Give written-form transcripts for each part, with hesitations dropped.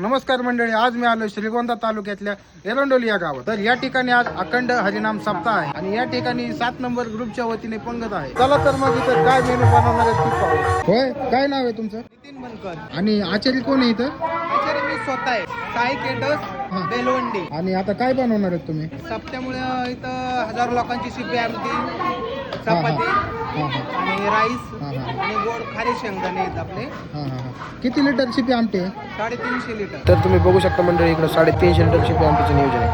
नमस्कार मंडळी, आज मी आलो श्रीगोंदा तालुक्यातल्या एरंडोली या गावात. तर या ठिकाणी आज अखंड हरिनाम सप्ताह आहे आणि या ठिकाणी 7 नंबर ग्रुपच्या वतीने पंगत आहे. चला तर मग इथं काय मेनू बनवणार आहे ती पाहू. होय, काय नाव आहे तुमचं? नितीन बनकर. आणि आचार्य कोण आहे इथं? आचार्य मी स्वतः आहे. साई केटर्स बेलवंडी. आणि आता काय बनवणार आहेत तुम्ही? सप्त्यामुळे इथं हजारो लोकांची शिपी आमटी, चपाती आणि राईस आणि गोड खारे शेंगदाणे आहेत आपले. किती लिटर शिपी आमटी आहे? 350 लिटर. तर तुम्ही बघू शकता मंडळी, इकडे 350 लिटर शिपी आमटीचं नियोजन आहे.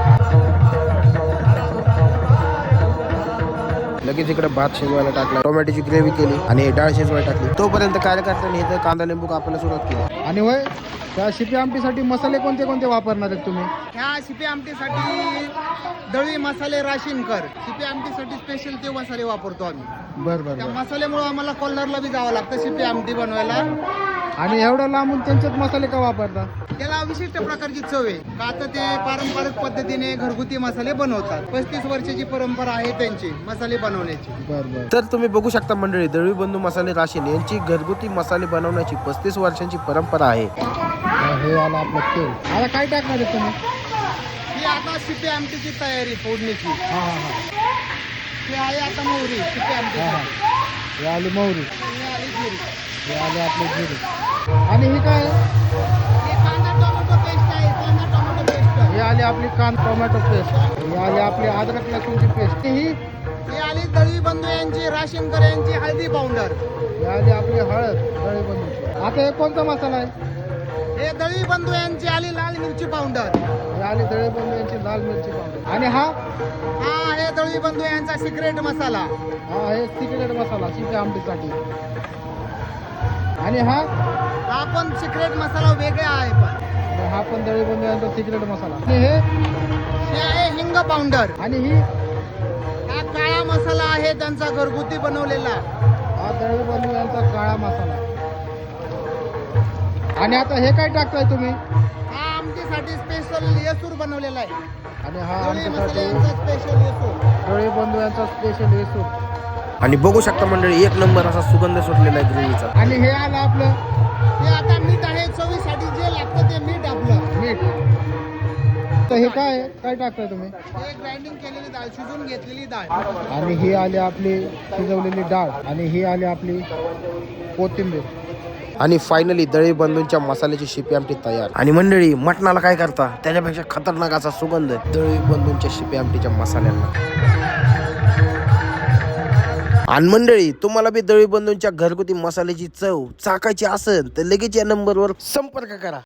लगेच इकडे भात शिजवायला टाकला, टोमॅटोची ग्रेव्ही केली आणि डाळ शिजवायला टाकली. तोपर्यंत कार्यकर्त्यांनी इथं कांदा लिंबू कापायला सुरुवात केली. आणि होय, त्या शिपी आमटीसाठी मसाले कोणते कोणते वापरणार आहेत तुम्ही? ह्या शिपी आमटीसाठी दळवी मसाले राशीनकर. शिपी आमटीसाठी स्पेशल ते मसाले वापरतो आम्ही. बरं. त्या मसाल्यामुळे आम्हाला कोल्हारला बी जावं लागतं शिपी आमटी बनवायला. आणि एवढं लांबून त्यांचेच मसाले का वापरता? त्याला विशिष्ट प्रकारची चव आहे का, आता ते पारंपरिक पद्धतीने घरगुती मसाले बनवतात. 35 वर्षाची परंपरा आहे त्यांची मसाले बनवण्याची. बरं. तर तुम्ही बघू शकता मंडळी, दळवी बंधू मसाले राशीन यांची घरगुती मसाले बनवण्याची 35 वर्षांची परंपरा आहे. हे आला आपलं तेल. आता काय टाकणार आहे तुम्ही? ही आता शिपी आमटीची तयारी फोडणीची. ही आहे आता मोहरी शिपी आमटी. हे आली मोहरी, ही आली जिरी. हे आले आपले जिरे. आणि हे काय? हे कांदा टोमॅटो पेस्ट आहे. कांदा टोमॅटो पेस्ट. हे आले आपली टोमॅटो पेस्ट. हे आले आपली अद्रक लसूणची पेस्ट. ही आली दळवी बंधू यांची राशीनकर यांची हळदी पावडर. हे आली आपली हळद दळवी बंधूची. आता हे कोणता मसाला आहे? हे दळवी बंधू यांची आली लाल मिरची पावडर. हे आली दळवी बंधू यांची लाल मिरची पावडर. आणि हा हे दळवी बंधू यांचा सिक्रेट मसाला. हे सिक्रेट मसाला शिपी आमटीसाठी. आणि हा पण सिक्रेट मसाला वेगळा आहे. पण हा पण दळवी बंधू यांचा सिक्रेट मसाला. आणि हे आहे हिंग पावडर. आणि ही हा काळा मसाला आहे त्यांचा घरगुती बनवलेला. हा दळवी बंधू यांचा काळा मसाला. आणि आता हे काय टाकताय तुम्ही? हा आमटीसाठी स्पेशल येसूर बनवलेला आहे. आणि हा दळवी मसाला आमच्यासाठी यांचा स्पेशल येसूर. दळवी बंधू यांचा स्पेशल येसूर. आणि बघू शकता मंडळी, एक नंबर असा सुगंध सुटलेला आहे ग्रेव्हीचा. आणि हे आलं आपलं, हे आता मीठ आहे चवीसाठी जे लागतं ते मीठ आपलं. मीठ. तर हे काय टाकताय तुम्ही? हे ग्राइंडिंग केलेली डाळ, शिजून घेतलेली डाळ. आणि ही आली आपली शिजवलेली डाळ. आणि ही आली आपली कोथिंबीर. आणि फायनली दळवी बंधूंच्या मसाल्याची शिपी आमटी तयार. आणि मंडळी, मटणाला काय करता त्याच्यापेक्षा खतरनाक असा सुगंध दळवी बंधूंच्या शिपी आमटीच्या मसाल्यांना. आणि मंडळी, तुम्हाला बी दळवी बंधूंच्या घरगुती मसाल्याची चव चाकायची असेल तर लगेच या नंबरवर संपर्क करा.